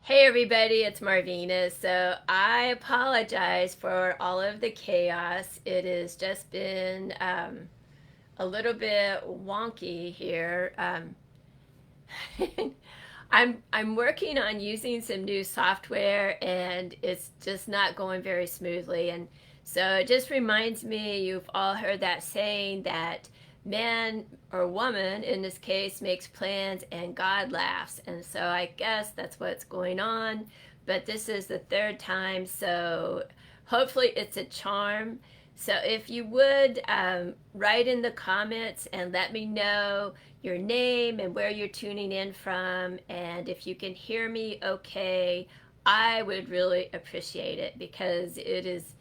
Hey everybody, it's Marvina. So I apologize for all of the chaos. It has just been a little bit wonky here. I'm working on using some new software and it's just not going very smoothly. And so it just reminds me, you've all heard that saying that man or woman in this case makes plans and God laughs. And so I guess that's what's going on. But this is the third time, so hopefully it's a charm. So if you would write in the comments and let me know your name and where you're tuning in from, and if you can hear me okay, I would really appreciate it because it is,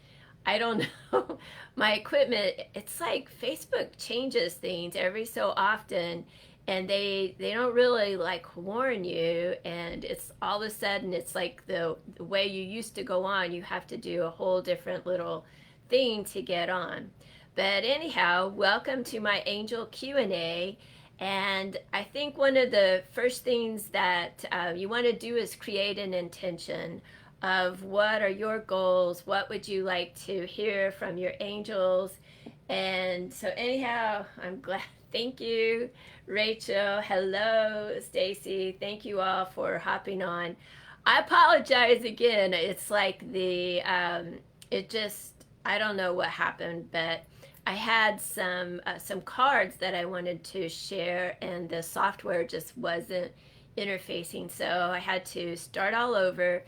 I don't know, my equipment, it's like Facebook changes things every so often and they don't really like warn you, and it's all of a sudden it's like the way you used to go on, you have to do a whole different little thing to get on. But anyhow, welcome to my Angel Q&A. And I think one of the first things that you want to do is create an intention of what are your goals, what would you like to hear from your angels. And so anyhow, I'm glad. Thank you, Rachel. Hello, Stacy. Thank you all for hopping on. I apologize again. It's like it just, I don't know what happened, but I had some cards that I wanted to share, and the software just wasn't interfacing, so I had to start all over.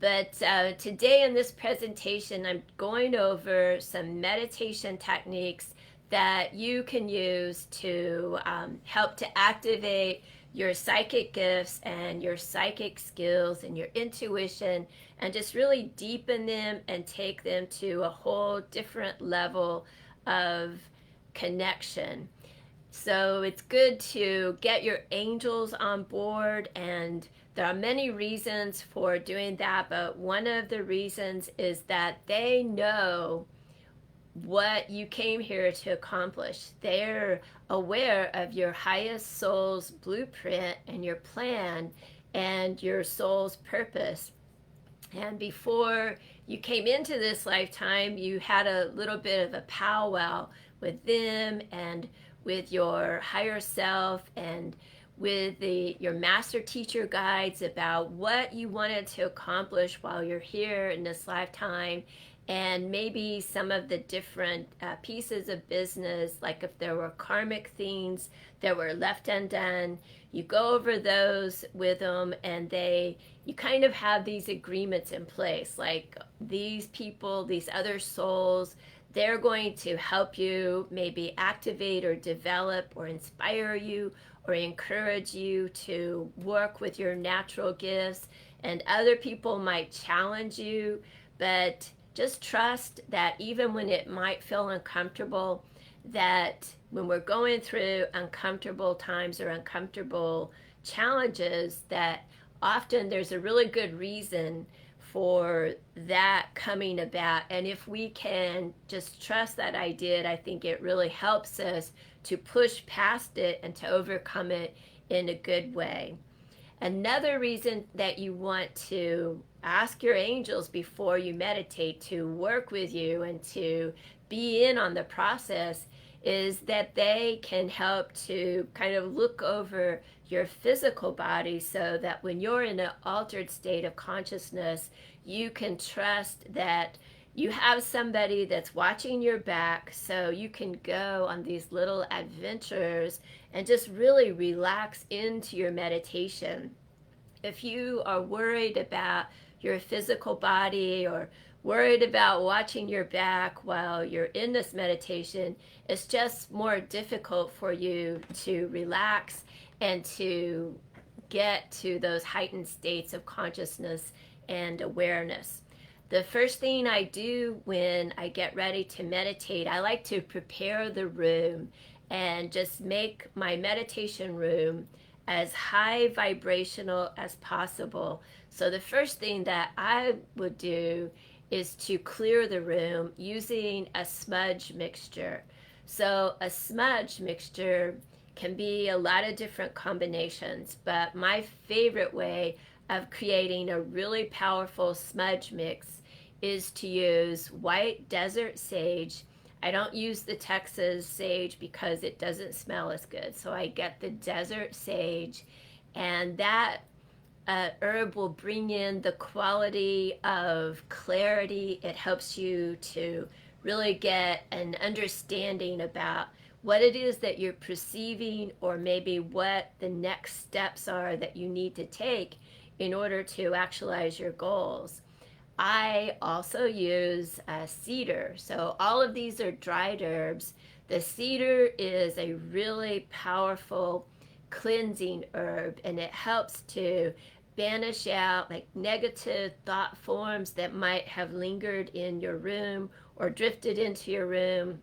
But today in this presentation, I'm going over some meditation techniques that you can use to help to activate your psychic gifts and your psychic skills and your intuition, and just really deepen them and take them to a whole different level of connection. So it's good to get your angels on board, and there are many reasons for doing that, but one of the reasons is that they know what you came here to accomplish. They're aware of your highest soul's blueprint and your plan and your soul's purpose. And before you came into this lifetime, you had a little bit of a powwow with them and with your higher self and with your master teacher guides about what you wanted to accomplish while you're here in this lifetime, and maybe some of the different pieces of business, like if there were karmic things that were left undone, you go over those with them, and you kind of have these agreements in place, like these people, these other souls, they're going to help you maybe activate or develop or inspire you or encourage you to work with your natural gifts. And other people might challenge you, but just trust that even when it might feel uncomfortable, that when we're going through uncomfortable times or uncomfortable challenges, that often there's a really good reason for that coming about. And if we can just trust that idea, I think it really helps us to push past it and to overcome it in a good way. Another reason that you want to ask your angels before you meditate to work with you and to be in on the process is that they can help to kind of look over your physical body, so that when you're in an altered state of consciousness, you can trust that you have somebody that's watching your back, so you can go on these little adventures and just really relax into your meditation. If you are worried about your physical body or worried about watching your back while you're in this meditation, it's just more difficult for you to relax and to get to those heightened states of consciousness and awareness. The first thing I do when I get ready to meditate, I like to prepare the room and just make my meditation room as high vibrational as possible. So the first thing that I would do is to clear the room using a smudge mixture. So a smudge mixture can be a lot of different combinations, but my favorite way of creating a really powerful smudge mix is to use white desert sage. I don't use the Texas sage because it doesn't smell as good. So I get the desert sage, and that herb will bring in the quality of clarity. It helps you to really get an understanding about what it is that you're perceiving, or maybe what the next steps are that you need to take in order to actualize your goals. I also use cedar. So all of these are dried herbs. The cedar is a really powerful cleansing herb, and it helps to banish out like negative thought forms that might have lingered in your room or drifted into your room.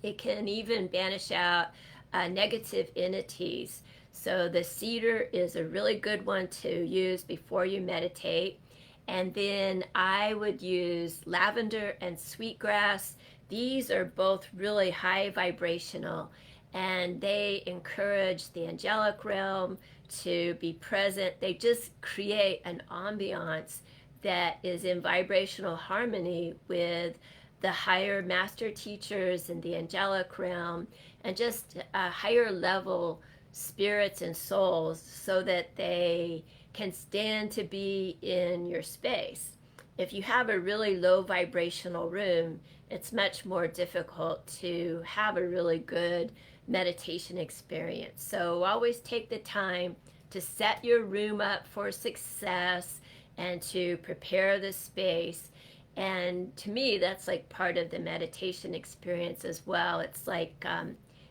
It can even banish out negative entities. So the cedar is a really good one to use before you meditate. And then I would use lavender and sweetgrass. These are both really high vibrational, and they encourage the angelic realm to be present. They just create an ambiance that is in vibrational harmony with the higher master teachers and the angelic realm, and just higher level spirits and souls, so that they can stand to be in your space. If you have a really low vibrational room, it's much more difficult to have a really good meditation experience. So always take the time to set your room up for success and to prepare the space. And to me, that's like part of the meditation experience as well. It's like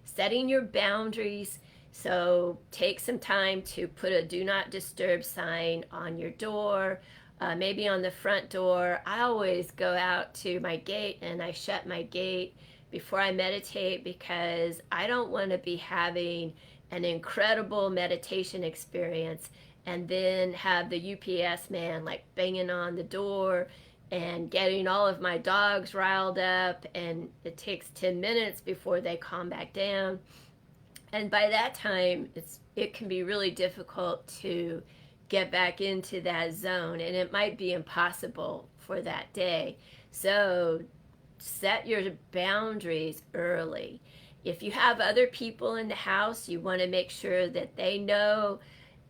setting your boundaries. So take some time to put a do not disturb sign on your door, maybe on the front door. I always go out to my gate and I shut my gate before I meditate, because I don't want to be having an incredible meditation experience and then have the UPS man like banging on the door and getting all of my dogs riled up, and it takes 10 minutes before they calm back down. And by that time, it can be really difficult to get back into that zone, and it might be impossible for that day. So set your boundaries early. If you have other people in the house, you want to make sure that they know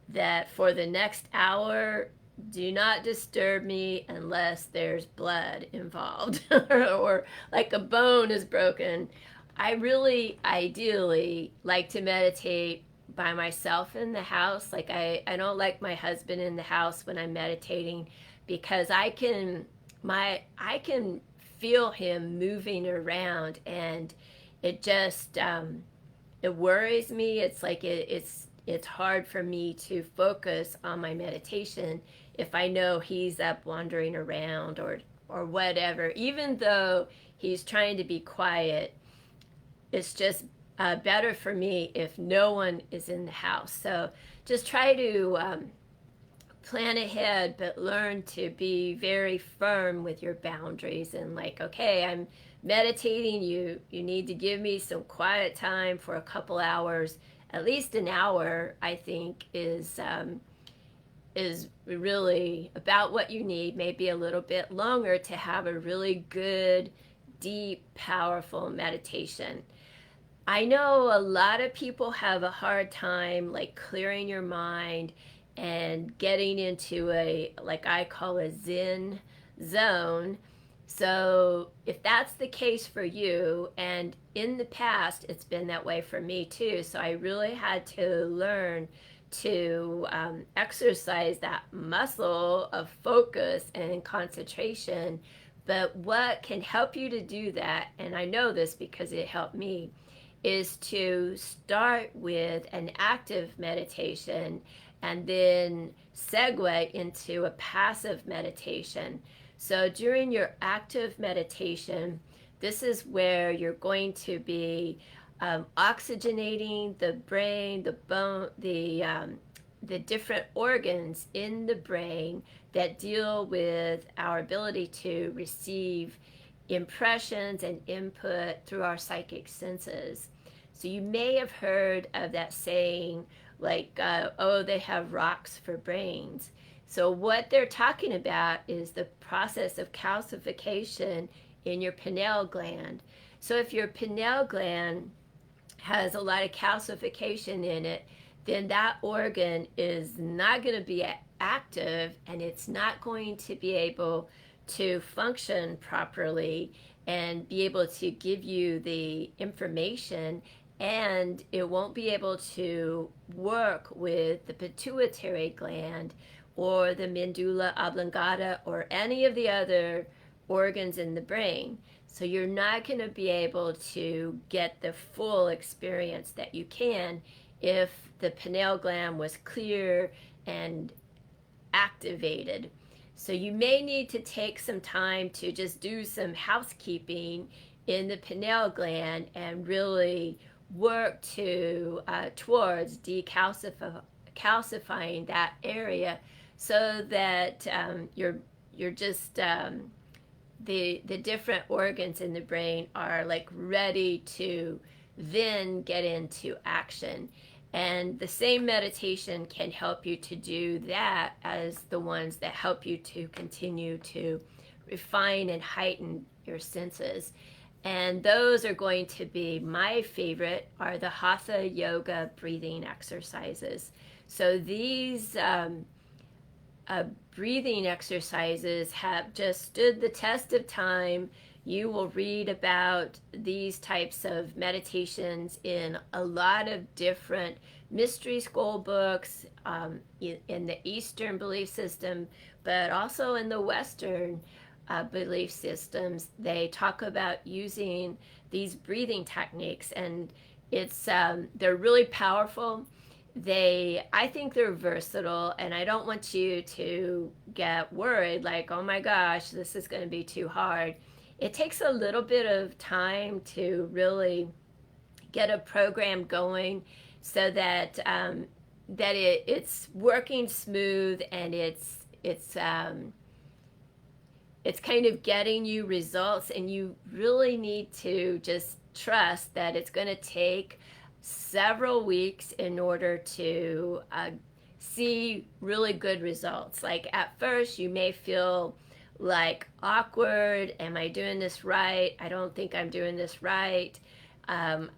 that for the next hour, do not disturb me unless there's blood involved or like a bone is broken. I really ideally like to meditate by myself in the house. Like I don't like my husband in the house when I'm meditating, because I can feel him moving around, and it just it worries me. It's like it's hard for me to focus on my meditation if I know he's up wandering around or whatever. Even though he's trying to be quiet, it's just better for me if no one is in the house. So just try to plan ahead, but learn to be very firm with your boundaries, and like, okay, I'm meditating. You need to give me some quiet time for a couple hours. At least an hour, I think, is really about what you need. Maybe a little bit longer to have a really good, deep, powerful meditation. I know a lot of people have a hard time like clearing your mind and getting into a, like I call a Zen zone. So if that's the case for you, and in the past it's been that way for me too, so I really had to learn to exercise that muscle of focus and concentration. But what can help you to do that, and I know this because it helped me, is to start with an active meditation and then segue into a passive meditation. So during your active meditation, this is where you're going to be oxygenating the brain, the bone, the different organs in the brain that deal with our ability to receive impressions and input through our psychic senses. So you may have heard of that saying, like, oh, they have rocks for brains. So what they're talking about is the process of calcification in your pineal gland. So if your pineal gland has a lot of calcification in it, then that organ is not going to be active, and it's not going to be able to function properly and be able to give you the information, and it won't be able to work with the pituitary gland or the medulla oblongata or any of the other organs in the brain. So you're not going to be able to get the full experience that you can if the pineal gland was clear and activated. So you may need to take some time to just do some housekeeping in the pineal gland and really work towards decalcifying that area, so that you're just the different organs in the brain are like ready to then get into action. And the same meditation can help you to do that as the ones that help you to continue to refine and heighten your senses. And those are going to be, my favorite are the Hatha Yoga breathing exercises. So these breathing exercises have just stood the test of time. You will read about these types of meditations in a lot of different mystery school books, in the Eastern belief system, but also in the Western belief systems. They talk about using these breathing techniques, and they're really powerful. I think they're versatile, and I don't want you to get worried like, oh my gosh, this is going to be too hard. It takes a little bit of time to really get a program going, so that it's working smooth, and it's kind of getting you results, and you really need to just trust that it's going to take several weeks in order to see really good results. Like at first you may feel like awkward. Am I doing this right? I don't think I'm doing this right. I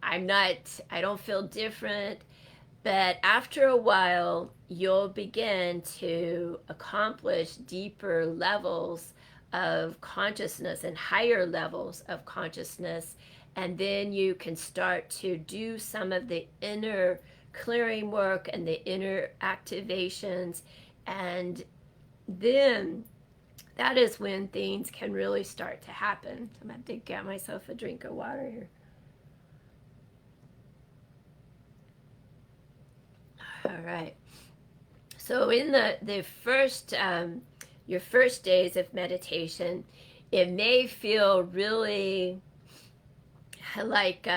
don't feel different. But after a while, you'll begin to accomplish deeper levels of consciousness and higher levels of consciousness. And then you can start to do some of the inner clearing work and the inner activations. And then that is when things can really start to happen. I'm going to get myself a drink of water here. All right. So in the first, your first days of meditation, it may feel really like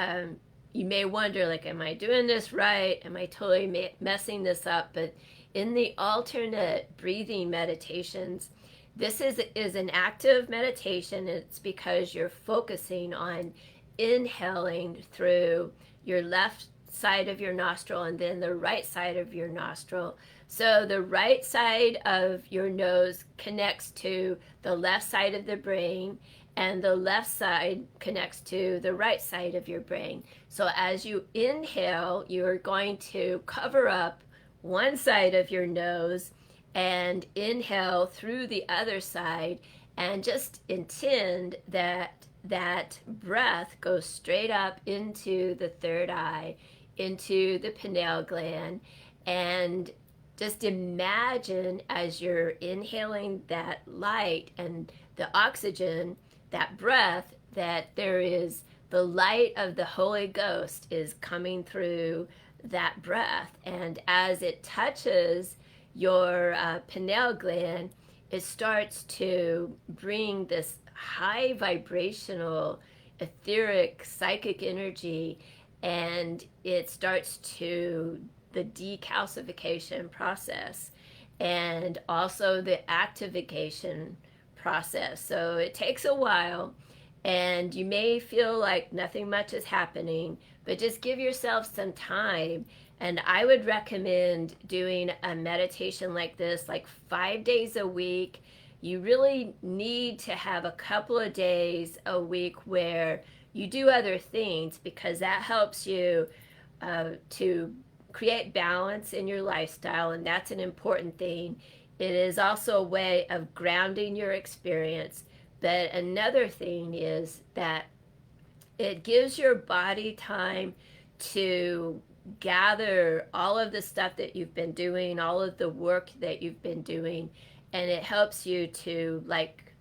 you may wonder, like, am I doing this right? Am I totally messing this up? But in the alternate breathing meditations, this is an active meditation. It's because you're focusing on inhaling through your left side of your nostril and then the right side of your nostril. So the right side of your nose connects to the left side of the brain, and the left side connects to the right side of your brain. So as you inhale, you're going to cover up one side of your nose and inhale through the other side, and just intend that breath goes straight up into the third eye, into the pineal gland. And just imagine, as you're inhaling that light and the oxygen, that breath, that there is the light of the Holy Ghost is coming through that breath. And as it touches your pineal gland, it starts to bring this high vibrational, etheric, psychic energy, and it starts to the decalcification process and also the activation process. So it takes a while, and you may feel like nothing much is happening, but just give yourself some time And I would recommend doing a meditation like this, like 5 days a week. You really need to have a couple of days a week where you do other things because that helps you to create balance in your lifestyle, and that's an important thing. It is also a way of grounding your experience. But another thing is that it gives your body time to gather all of the stuff that you've been doing, all of the work that you've been doing, and it helps you to, like,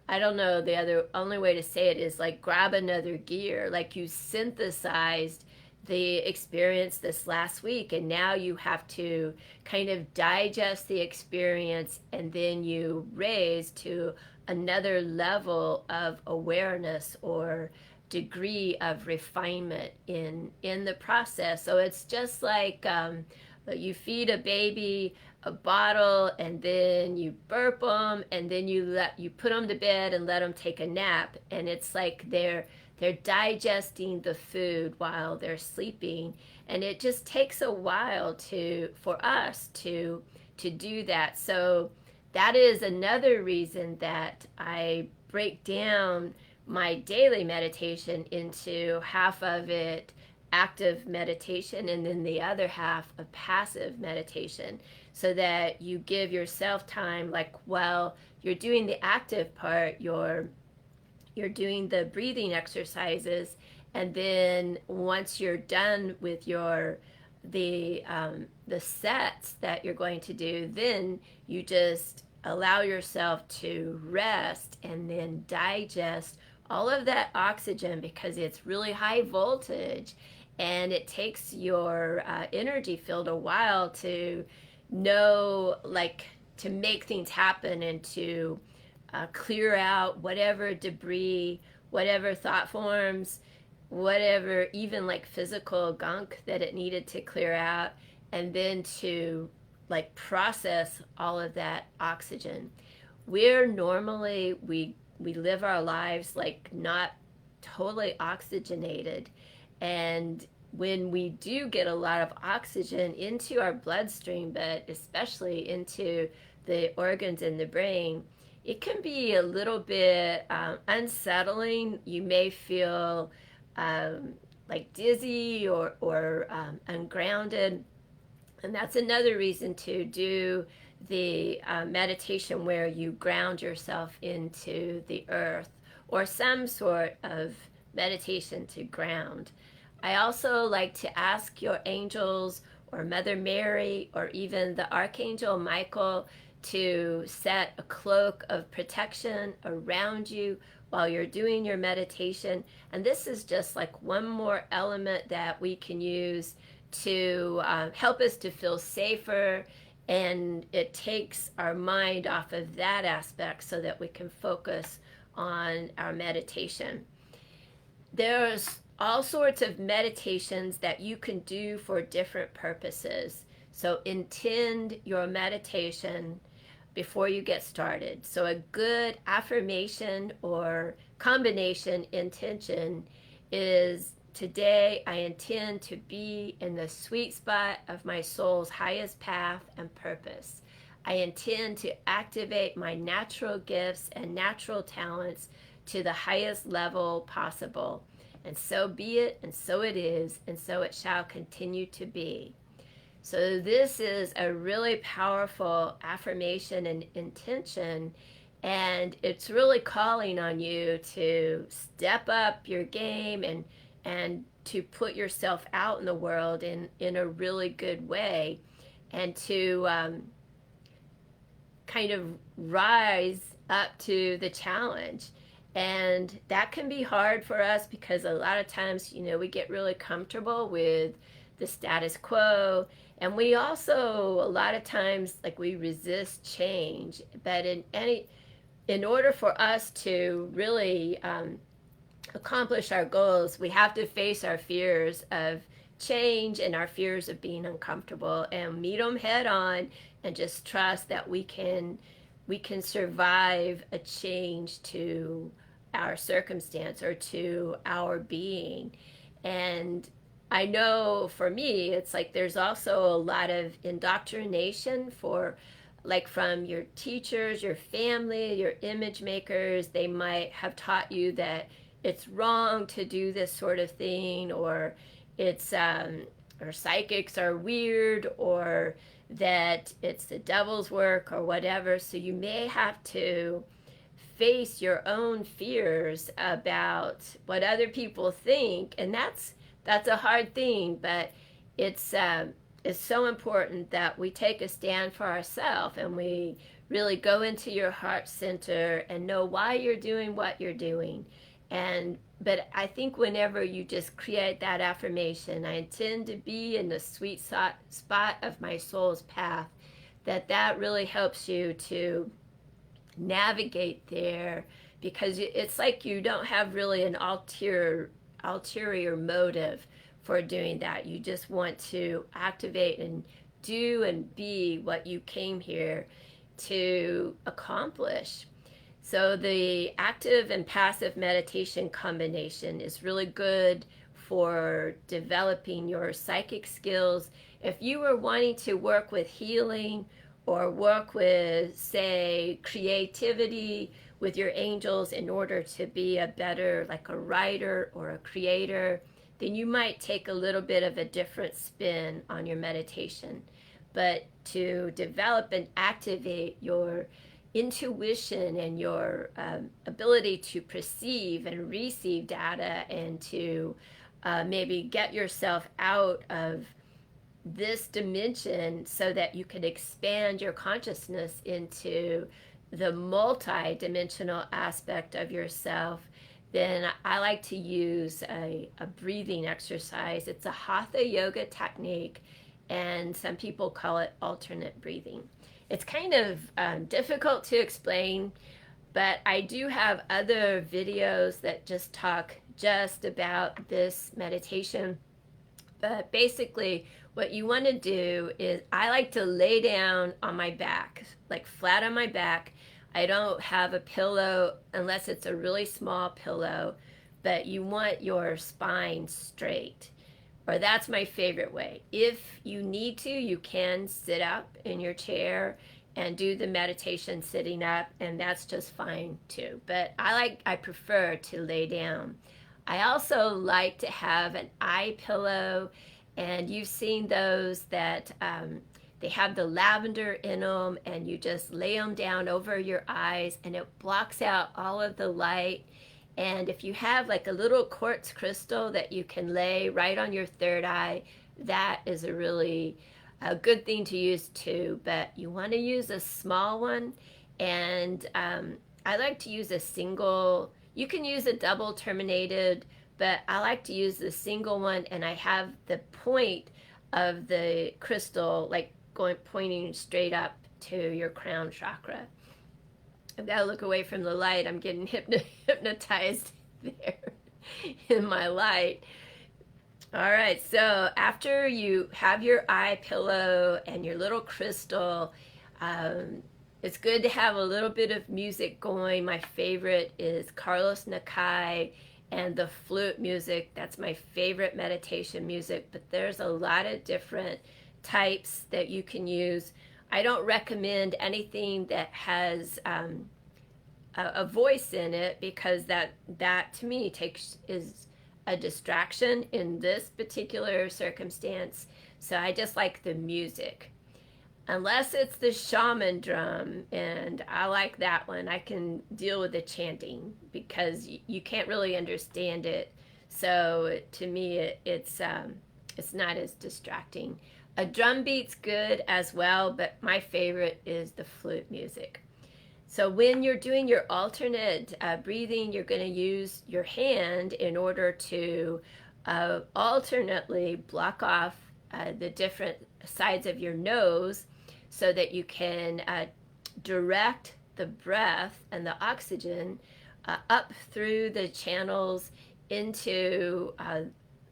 I don't know, the other only way to say it is like grab another gear. Like you synthesized the experience this last week, and now you have to kind of digest the experience, and then you raise to another level of awareness or degree of refinement in the process. So it's just like you feed a baby a bottle, and then you burp them, and then you put them to bed and let them take a nap, and it's like they're digesting the food while they're sleeping, and it just takes a while for us to do that. So that is another reason that I break down my daily meditation into half of it active meditation and then the other half of passive meditation, so that you give yourself time, like while you're doing the active part, you're doing the breathing exercises, and then once you're done with the sets that you're going to do, then you just allow yourself to rest and then digest all of that oxygen, because it's really high voltage and it takes your energy field a while to know, like, to make things happen and to clear out whatever debris, whatever thought forms, whatever, even like physical gunk that it needed to clear out, and then to like process all of that oxygen. We're normally, we live our lives like not totally oxygenated, and when we do get a lot of oxygen into our bloodstream, but especially into the organs in the brain, it can be a little bit unsettling. You may feel like dizzy or ungrounded. And that's another reason to do the meditation where you ground yourself into the earth, or some sort of meditation to ground. I also like to ask your angels or Mother Mary or even the Archangel Michael to set a cloak of protection around you while you're doing your meditation. And this is just like one more element that we can use to help us to feel safer, and it takes our mind off of that aspect so that we can focus on our meditation. There's all sorts of meditations that you can do for different purposes. So intend your meditation before you get started. So a good affirmation or combination intention is, today I intend to be in the sweet spot of my soul's highest path and purpose. I intend to activate my natural gifts and natural talents to the highest level possible. And so be it, and so it is, and so it shall continue to be. So this is a really powerful affirmation and intention, and it's really calling on you to step up your game and to put yourself out in the world in a really good way, and to kind of rise up to the challenge. And that can be hard for us because a lot of times, we get really comfortable with the status quo, and we also a lot of times, like, we resist change. But in order for us to really accomplish our goals, we have to face our fears of change and our fears of being uncomfortable and meet them head on, and just trust that we can survive a change to our circumstance or to our being. And I know for me, it's like there's also a lot of indoctrination for, like, from your teachers, your family, your image makers. They might have taught you that it's wrong to do this sort of thing, or it's, or psychics are weird, or that it's the devil's work, or whatever. So you may have to face your own fears about what other people think, and that's a hard thing, but it's it's so important that we take a stand for ourselves and we really go into your heart center and know why you're doing what you're doing. And but I think whenever you just create that affirmation, I intend to be in the sweet spot of my soul's path, that really helps you to navigate there, because it's like you don't have really an ulterior motive for doing that. You just want to activate and do and be what you came here to accomplish. So the active and passive meditation combination is really good for developing your psychic skills. If you were wanting to work with healing or work with, say, creativity with your angels in order to be a better, like a writer or a creator, then you might take a little bit of a different spin on your meditation. But to develop and activate your intuition and your ability to perceive and receive data, and to maybe get yourself out of this dimension so that you can expand your consciousness into the multi-dimensional aspect of yourself, then I like to use a breathing exercise. It's a hatha yoga technique, and some people call it alternate breathing. It's kind of difficult to explain, but I do have other videos that just talk just about this meditation. But basically, what you want to do is, I like to lay down on my back, like flat on my back. I don't have a pillow unless it's a really small pillow, but you want your spine straight. Or that's my favorite way. If you need to, you can sit up in your chair and do the meditation sitting up, and that's just fine too. But I prefer to lay down. I also like to have an eye pillow, and you've seen those that they have the lavender in them, and you just lay them down over your eyes, and it blocks out all of the light. And if you have like a little quartz crystal that you can lay right on your third eye, that is a good thing to use too. But you want to use a small one, and I like to use a single. You can use a double terminated, but I like to use the single one, and I have the point of the crystal like pointing straight up to your crown chakra. I've got to look away from the light. I'm getting hypnotized there in my light. All right, so after you have your eye pillow and your little crystal, it's good to have a little bit of music going. My favorite is Carlos Nakai and the flute music. That's my favorite meditation music, but there's a lot of different types that you can use. I don't recommend anything that has a voice in it, because that to me is a distraction in this particular circumstance. So I just like the music. Unless it's the shaman drum, and I like that one. I can deal with the chanting because you can't really understand it. So to me, it's not as distracting. A drum beat's good as well, but my favorite is the flute music. So when you're doing your alternate breathing, you're going to use your hand in order to alternately block off the different sides of your nose, so that you can direct the breath and the oxygen up through the channels into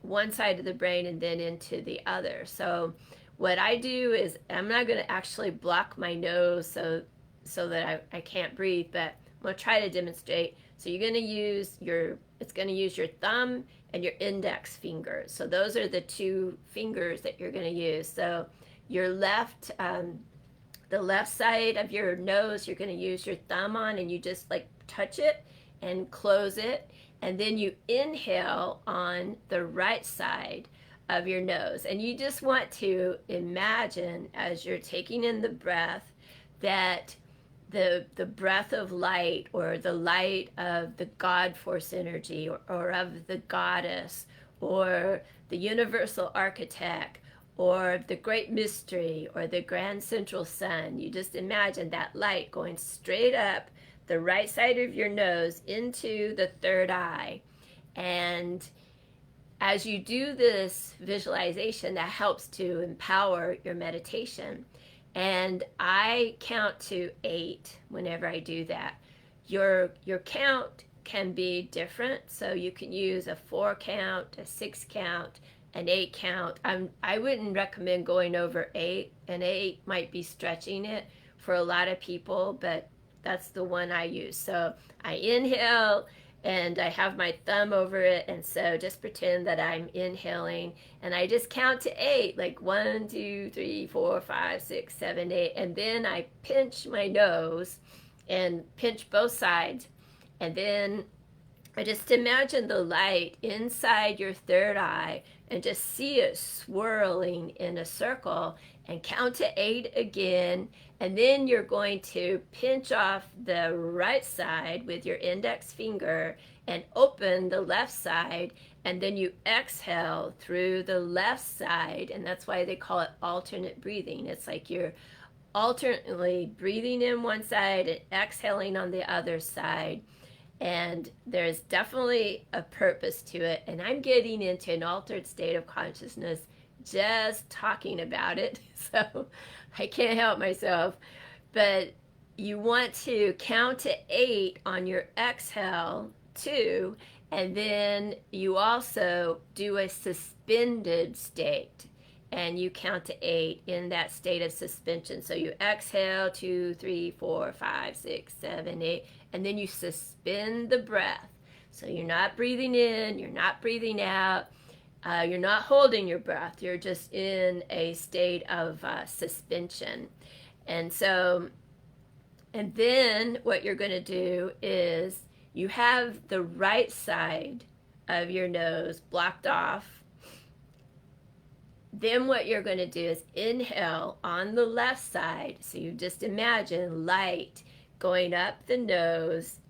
one side of the brain and then into the other. So what I do is, I'm not going to actually block my nose so that I can't breathe, but I'm going to try to demonstrate. So you're going to use it's going to use your thumb and your index fingers. So those are the two fingers that you're going to use. So your left, the left side of your nose, you're going to use your thumb on, and you just like touch it and close it. And then you inhale on the right side of your nose. And you just want to imagine as you're taking in the breath that the breath of light, or the light of the God force energy, or of the goddess, or the universal architect, or the great mystery, or the grand central sun. You just imagine that light going straight up the right side of your nose into the third eye. And as you do this visualization, that helps to empower your meditation. And I count to 8 whenever I do that. Your count can be different, so you can use a 4 count, a 6 count, an 8 count. I wouldn't recommend going over 8. An 8 might be stretching it for a lot of people, but that's the one I use. So I inhale, and I have my thumb over it, and so just pretend that I'm inhaling, and I just count to 8, like 1, 2, 3, 4, 5, 6, 7, 8, and then I pinch my nose and pinch both sides, and then I just imagine the light inside your third eye and just see it swirling in a circle, and count to 8 again. And then you're going to pinch off the right side with your index finger and open the left side. And then you exhale through the left side. And that's why they call it alternate breathing. It's like you're alternately breathing in one side and exhaling on the other side. And there's definitely a purpose to it. And I'm getting into an altered state of consciousness just talking about it. So I can't help myself. But you want to count to 8 on your exhale too. And then you also do a suspended state. And you count to 8 in that state of suspension. So you exhale 2, 3, 4, 5, 6, 7, 8. And then you suspend the breath. So you're not breathing in, you're not breathing out. You're not holding your breath. You're just in a state of suspension. And then what you're going to do is you have the right side of your nose blocked off. Then what you're going to do is inhale on the left side. So you just imagine light going up the nose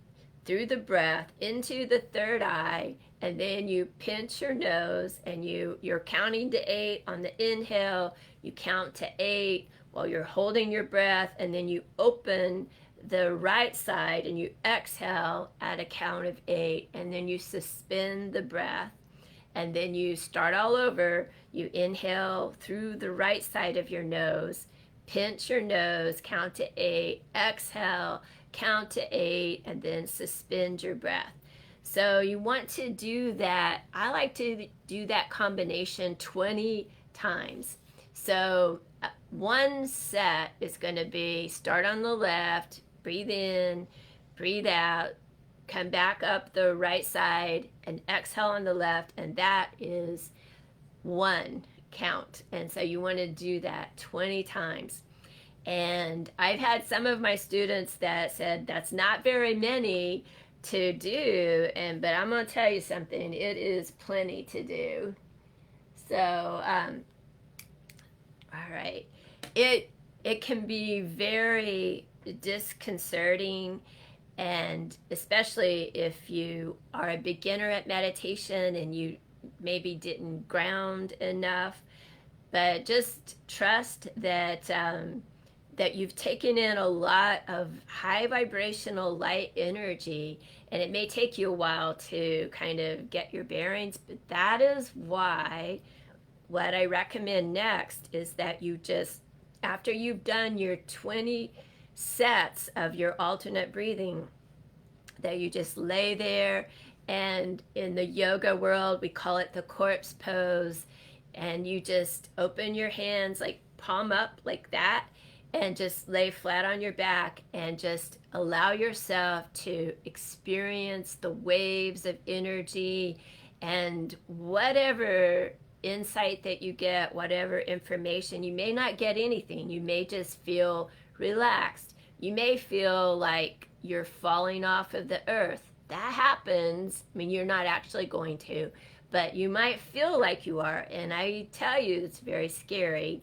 through the breath into the third eye. And then you pinch your nose, and you're counting to 8 on the inhale. You count to 8 while you're holding your breath, and then you open the right side and you exhale at a count of 8, and then you suspend the breath, and then you start all over. You inhale through the right side of your nose, pinch your nose, count to 8, exhale, count to 8, and then suspend your breath. So you want to do that. I like to do that combination 20 times. So one set is going to be start on the left, breathe in, breathe out, come back up the right side, and exhale on the left, and that is 1 count. And so you want to do that 20 times. And I've had some of my students that said that's not very many to do, but I'm going to tell you something, it is plenty to do. So all right, it can be very disconcerting, and especially if you are a beginner at meditation and you maybe didn't ground enough. But just trust that that you've taken in a lot of high vibrational light energy, and it may take you a while to kind of get your bearings, but that is why what I recommend next is that you just, after you've done your 20 sets of your alternate breathing, that you just lay there, and in the yoga world we call it the corpse pose, and you just open your hands like palm up like that, and just lay flat on your back and just allow yourself to experience the waves of energy And whatever insight that you get, whatever information, you may not get anything. You may just feel relaxed. You may feel like you're falling off of the earth. That happens. I mean, you're not actually going to, but you might feel like you are. And I tell you, it's very scary.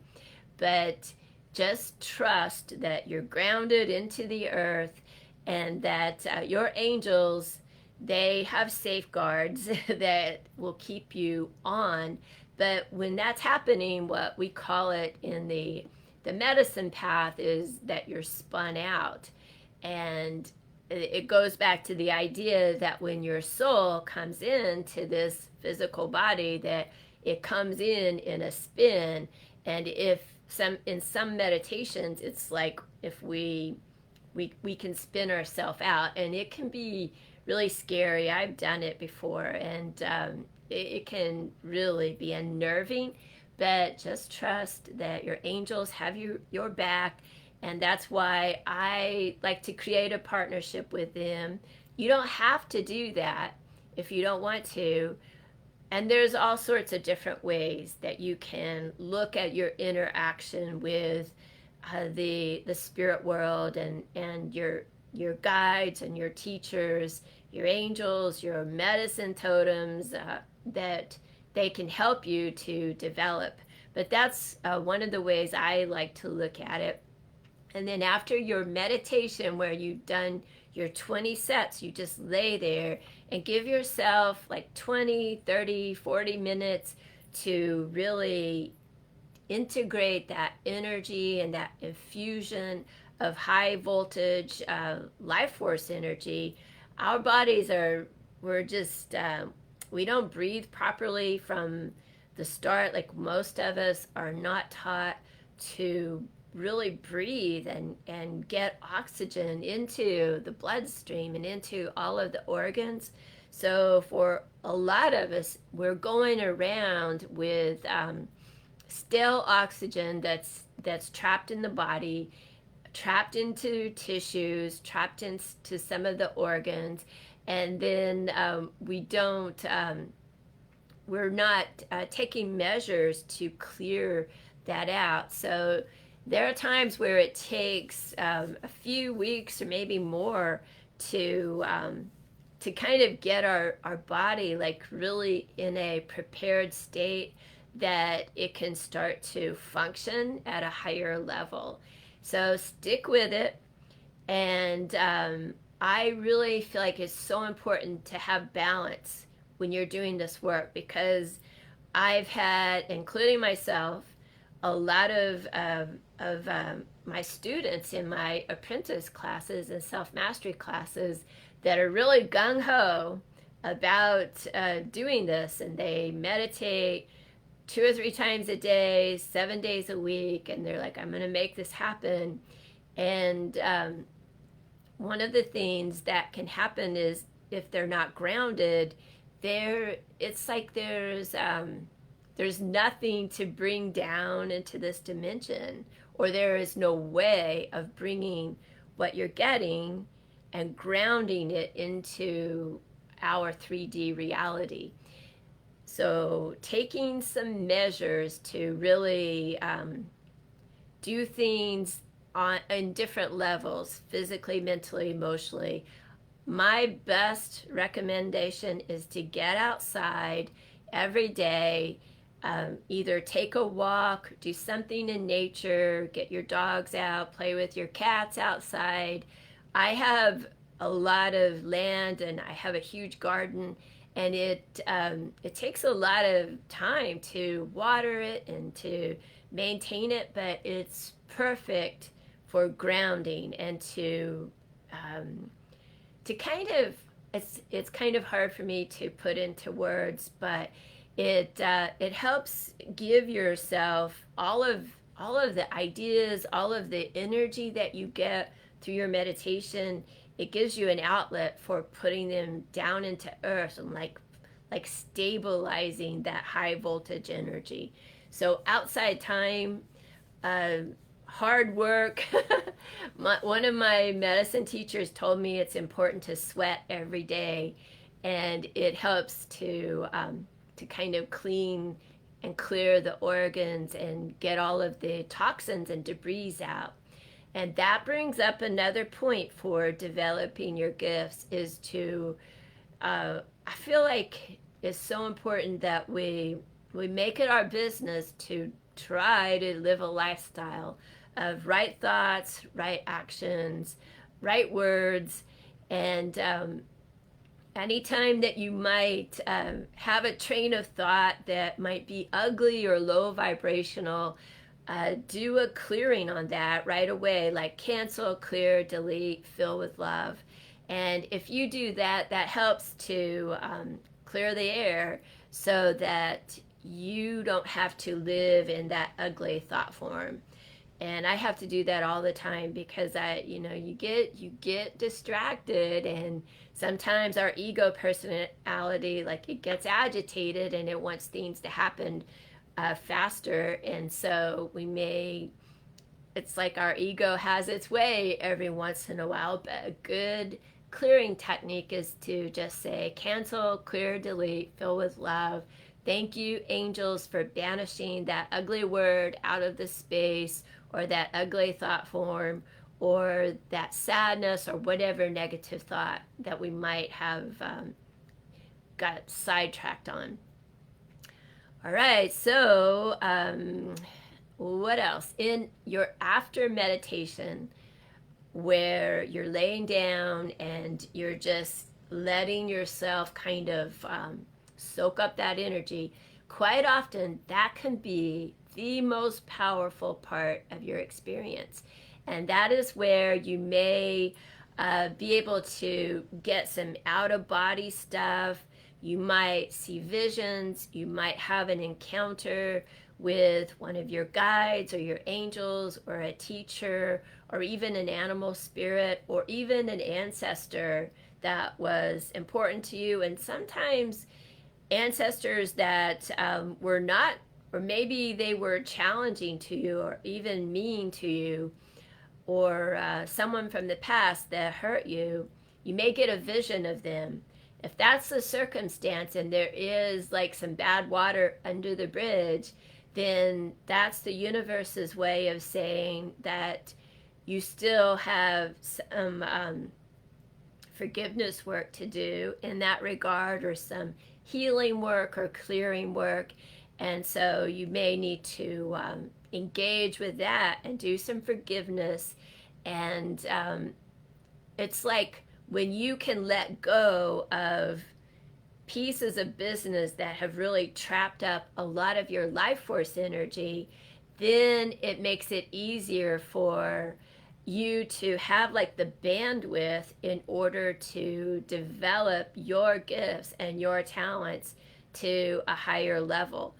But just trust that you're grounded into the earth and that your angels, they have safeguards that will keep you on. But when that's happening, what we call it in the medicine path is that you're spun out. And it goes back to the idea that when your soul comes into this physical body, that it comes in a spin. And if in some meditations, it's like if we can spin ourselves out, and it can be really scary. I've done it before, and it can really be unnerving. But just trust that your angels have your back, and that's why I like to create a partnership with them. You don't have to do that if you don't want to. And there's all sorts of different ways that you can look at your interaction with the spirit world and your guides and your teachers, your angels, your medicine totems, that they can help you to develop. But that's one of the ways I like to look at it. And then after your meditation, where you've done your 20 sets, you just lay there and give yourself like 20, 30, 40 minutes to really integrate that energy and that infusion of high voltage life force energy. Our bodies we're just, we don't breathe properly from the start. Like most of us are not taught to really breathe and get oxygen into the bloodstream and into all of the organs. So for a lot of us, we're going around with stale oxygen that's trapped in the body, trapped into tissues, trapped into some of the organs, and then we're not taking measures to clear that out. So there are times where it takes a few weeks or maybe more to kind of get our body like really in a prepared state that it can start to function at a higher level. So stick with it. And I really feel like it's so important to have balance when you're doing this work, because I've had, including myself, a lot of my students in my apprentice classes and self-mastery classes that are really gung-ho about doing this, and they meditate 2 or 3 times a day, 7 days a week, and they're like, I'm going to make this happen. And one of the things that can happen is if they're not grounded, it's like there's nothing to bring down into this dimension, or there is no way of bringing what you're getting and grounding it into our 3D reality. So taking some measures to really do things in different levels, physically, mentally, emotionally. My best recommendation is to get outside every day. Either take a walk, do something in nature, get your dogs out, play with your cats outside. I have a lot of land and I have a huge garden, and it takes a lot of time to water it and to maintain it, but it's perfect for grounding and to kind of, it's kind of hard for me to put into words, but it helps give yourself all of the ideas, all of the energy that you get through your meditation. It gives you an outlet for putting them down into earth and like stabilizing that high voltage energy. So outside time, hard work. One of my medicine teachers told me it's important to sweat every day. and it helps to kind of clean and clear the organs and get all of the toxins and debris out. And that brings up another point for developing your gifts is to, I feel like it's so important that we make it our business to try to live a lifestyle of right thoughts, right actions, right words, and anytime that you might have a train of thought that might be ugly or low vibrational, do a clearing on that right away, like cancel, clear, delete, fill with love. And if you do that, that helps to clear the air so that you don't have to live in that ugly thought form. And I have to do that all the time because you get distracted, and sometimes our ego personality, like, it gets agitated and it wants things to happen faster, and so it's like our ego has its way every once in a while. But a good clearing technique is to just say cancel, clear, delete, fill with love. Thank you, angels, for banishing that ugly word out of the space, or that ugly thought form, or that sadness, or whatever negative thought that we might have got sidetracked on. All right, so what else? In your after meditation, where you're laying down and you're just letting yourself kind of soak up that energy, quite often that can be the most powerful part of your experience. And that is where you may be able to get some out of body stuff. You might see visions. You might have an encounter with one of your guides or your angels or a teacher or even an animal spirit or even an ancestor that was important to you. And sometimes ancestors that were not, or maybe they were challenging to you or even mean to you, or someone from the past that hurt you, you may get a vision of them. If that's the circumstance and there is like some bad water under the bridge, then that's the universe's way of saying that you still have some forgiveness work to do in that regard, or some healing work or clearing work. And so you may need to engage with that and do some forgiveness. And it's like when you can let go of pieces of business that have really trapped up a lot of your life force energy, then it makes it easier for you to have like the bandwidth in order to develop your gifts and your talents to a higher level.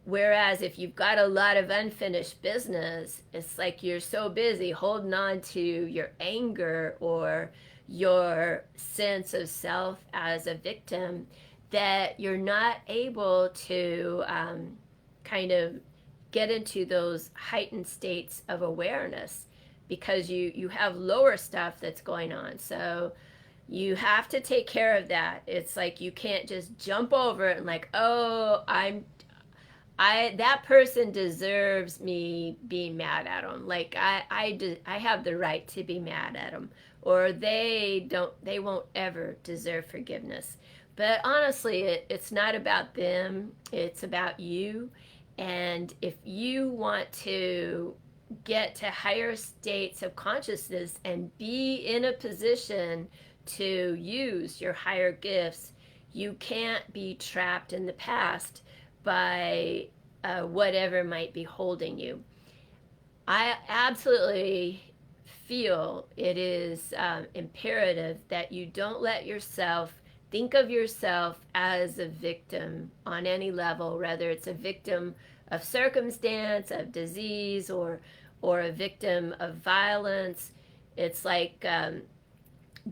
Whereas if you've got a lot of unfinished business, it's like you're so busy holding on to your anger or your sense of self as a victim that you're not able to kind of get into those heightened states of awareness, because you have lower stuff that's going on. So you have to take care of that. It's like you can't just jump over it and like, oh, that person deserves me being mad at them. Like I have the right to be mad at them, or they won't ever deserve forgiveness. But honestly, it's not about them. It's about you. And if you want to get to higher states of consciousness and be in a position to use your higher gifts, you can't be trapped in the past by whatever might be holding you. I absolutely feel it is imperative that you don't let yourself think of yourself as a victim on any level, whether it's a victim of circumstance, of disease, or a victim of violence. It's like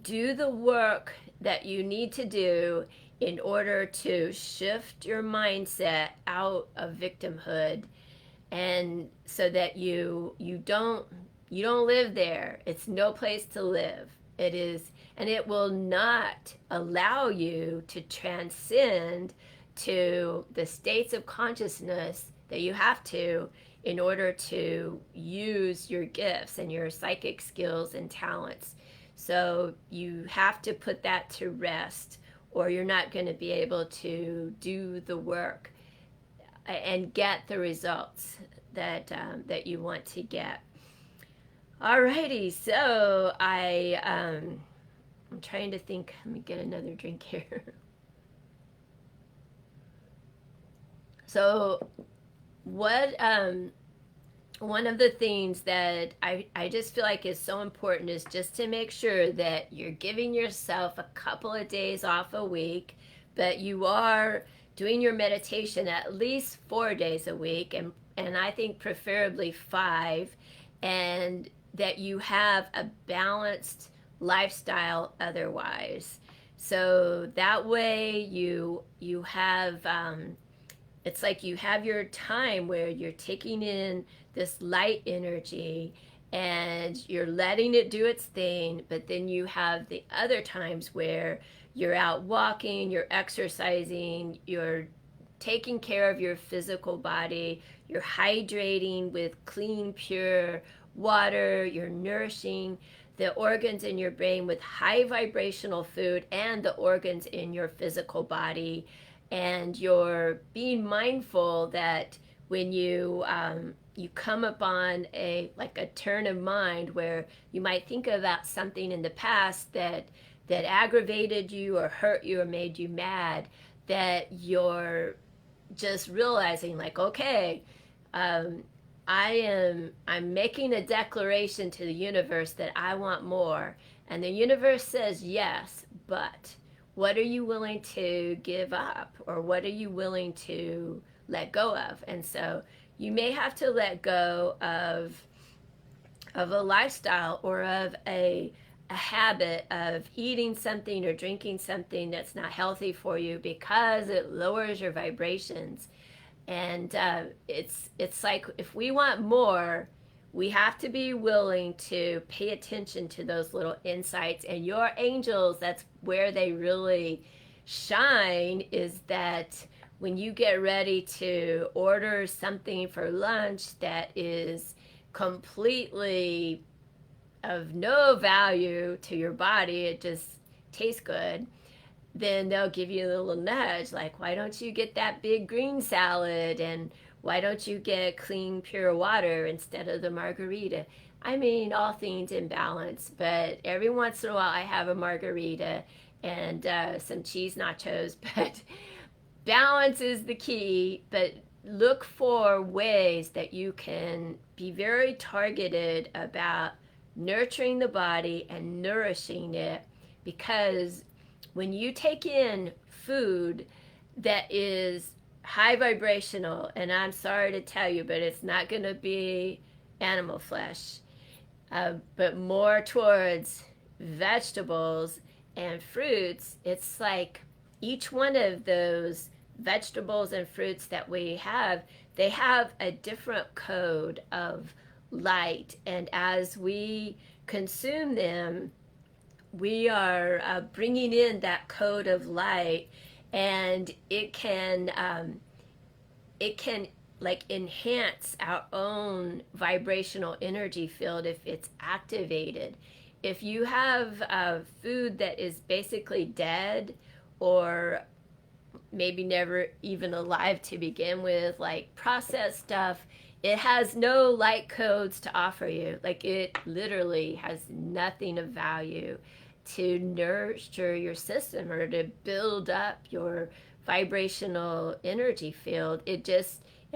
do the work that you need to do in order to shift your mindset out of victimhood, and so that you don't live there. It's no place to live. It is and it will not allow you to transcend to the states of consciousness that you have to in order to use your gifts and your psychic skills and talents. So you have to put that to rest, or you're not going to be able to do the work and get the results that you want to get. Alrighty, so I'm trying to think. Let me get another drink here. So what one of the things that I just feel like is so important is just to make sure that you're giving yourself a couple of days off a week, but you are doing your meditation at least 4 days a week, and I think preferably 5, and that you have a balanced lifestyle otherwise. So that way you have it's like you have your time where you're taking in this light energy and you're letting it do its thing, but then you have the other times where you're out walking, you're exercising, you're taking care of your physical body, you're hydrating with clean, pure water, you're nourishing the organs in your brain with high vibrational food and the organs in your physical body, and you're being mindful that when you come upon a turn of mind where you might think about something in the past that aggravated you or hurt you or made you mad, that you're just realizing like, okay, I'm making a declaration to the universe that I want more, and the universe says yes, but what are you willing to give up, or what are you willing to let go of? And so you may have to let go of a lifestyle or of a habit of eating something or drinking something that's not healthy for you because it lowers your vibrations. And it's like if we want more, we have to be willing to pay attention to those little insights. And your angels, that's where they really shine, is that when you get ready to order something for lunch that is completely of no value to your body, it just tastes good, then they'll give you a little nudge like, why don't you get that big green salad, and why don't you get clean pure water instead of the margarita? I mean, all things in balance, but every once in a while I have a margarita and some cheese nachos, but balance is the key. But look for ways that you can be very targeted about nurturing the body and nourishing it, because when you take in food that is high vibrational, and I'm sorry to tell you, but it's not going to be animal flesh, but more towards vegetables and fruits, it's like each one of those vegetables and fruits that we have, they have a different code of light, and as we consume them, we are bringing in that code of light, and it can like enhance our own vibrational energy field if it's activated. If you have food that is basically dead, or maybe never even alive to begin with, like processed stuff, it has no light codes to offer you. Like, it literally has nothing of value to nurture your system or to build up your vibrational energy field. It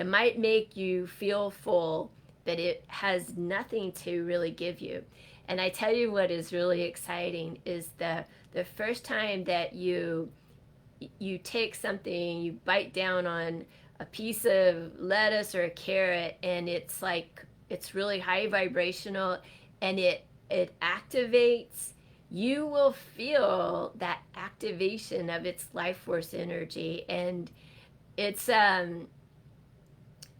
might make you feel full, but it has nothing to really give you. And I tell you what is really exciting is the first time that you take something, you bite down on a piece of lettuce or a carrot, and it's like, it's really high vibrational, and it activates, you will feel that activation of its life force energy. And it's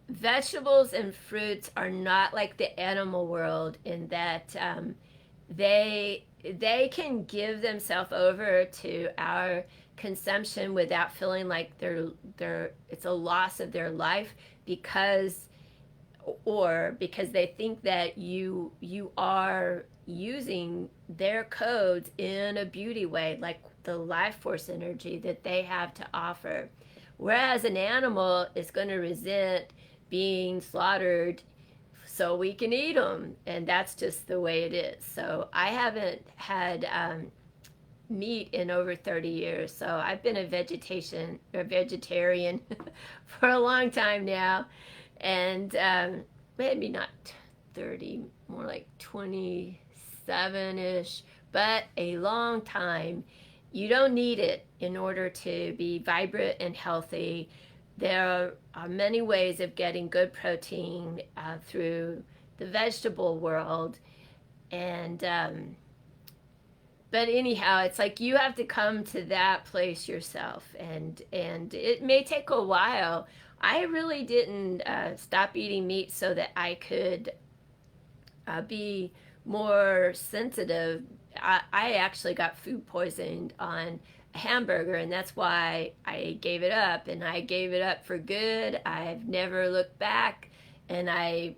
vegetables and fruits are not like the animal world in that they they can give themselves over to our consumption without feeling like they're it's a loss of their life, because because they think that you are using their codes in a beauty way, like the life force energy that they have to offer. Whereas an animal is going to resent being slaughtered so we can eat them, and that's just the way it is. So I haven't had meat in over 30 years, so I've been a vegetarian for a long time now, and maybe not 30, more like 27-ish, but a long time. You don't need it in order to be vibrant and healthy. There are many ways of getting good protein through the vegetable world, and but anyhow, it's like you have to come to that place yourself, and it may take a while. I really didn't stop eating meat so that I could be more sensitive. I actually got food poisoned on a hamburger, and that's why I gave it up, and I gave it up for good. I've never looked back, and I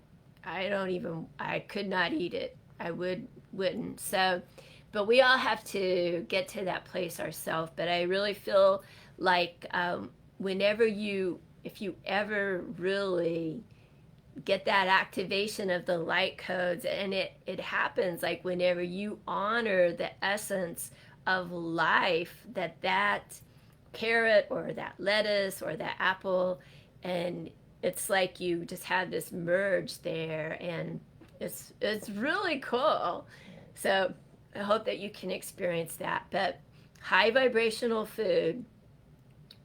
could not eat it. I wouldn't. So, but we all have to get to that place ourselves. But I really feel like if you ever really get that activation of the light codes, and it happens like whenever you honor the essence of life, that carrot or that lettuce or that apple, and it's like you just have this merge there, and it's really cool. So I hope that you can experience that. But high vibrational food,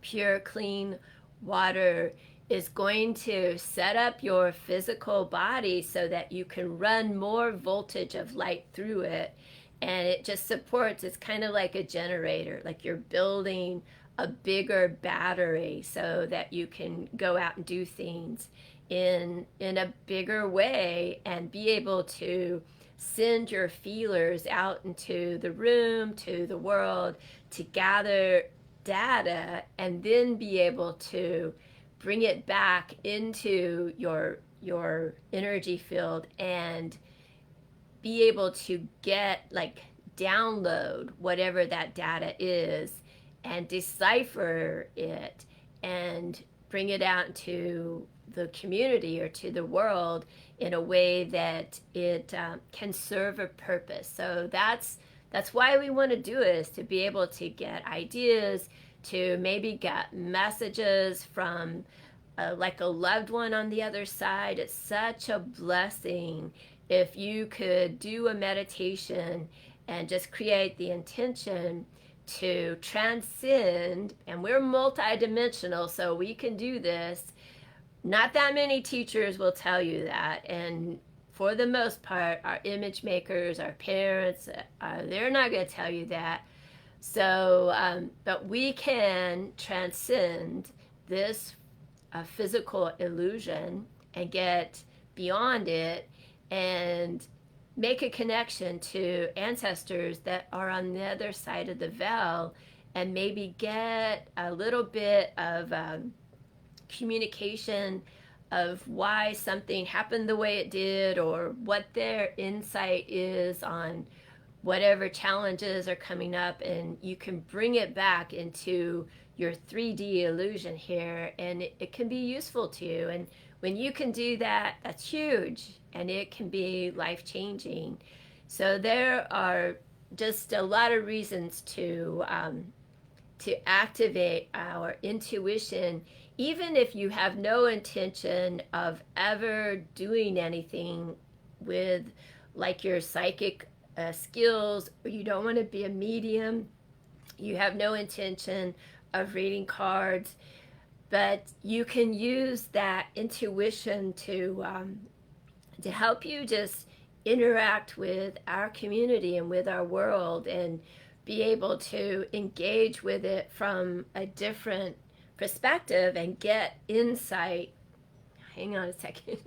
pure clean water, is going to set up your physical body so that you can run more voltage of light through it, and it just supports. It's kind of like a generator, like you're building a bigger battery so that you can go out and do things in a bigger way and be able to send your feelers out into the room, to the world, to gather data, and then be able to bring it back into your energy field and be able to get, like, download whatever that data is and decipher it and bring it out to the community or to the world in a way that it can serve a purpose. So that's why we want to do it, is to be able to get ideas, to maybe get messages from like a loved one on the other side. It's such a blessing if you could do a meditation and just create the intention to transcend. And we're multidimensional, so we can do this. Not that many teachers will tell you that, and for the most part, our image makers, our parents, they're not going to tell you that. So, but we can transcend this physical illusion and get beyond it and make a connection to ancestors that are on the other side of the veil, and maybe get a little bit of communication of why something happened the way it did, or what their insight is on whatever challenges are coming up, and you can bring it back into your 3D illusion here, and it can be useful to you. And when you can do that, that's huge, and it can be life-changing. So there are just a lot of reasons to activate our intuition, even if you have no intention of ever doing anything with, like, your psychic skills, or you don't want to be a medium, you have no intention of reading cards, but you can use that intuition to help you just interact with our community and with our world, and be able to engage with it from a different perspective and get insight. Hang on a second.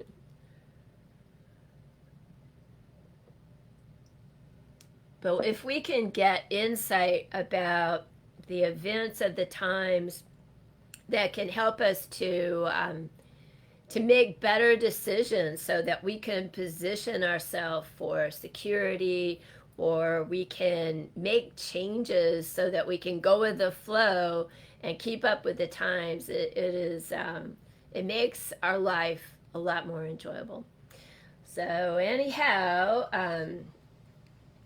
But if we can get insight about the events of the times that can help us to make better decisions so that we can position ourselves for security, or we can make changes so that we can go with the flow and keep up with the times, it makes our life a lot more enjoyable. So anyhow,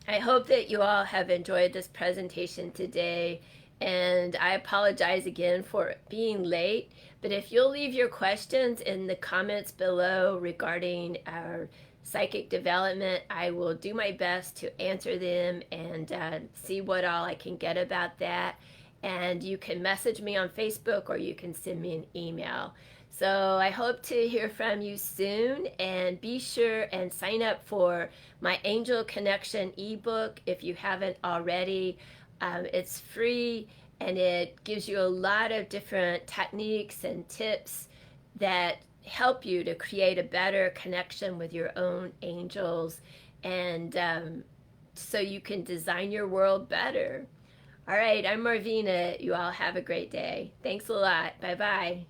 I hope that you all have enjoyed this presentation today, and I apologize again for being late. But if you'll leave your questions in the comments below regarding our psychic development, I will do my best to answer them and see what all I can get about that. And you can message me on Facebook or you can send me an email. So I hope to hear from you soon, and be sure and sign up for my Angel Connection ebook if you haven't already. It's free, and it gives you a lot of different techniques and tips that help you to create a better connection with your own angels, and so you can design your world better. All right, I'm Marvina. You all have a great day. Thanks a lot. Bye bye.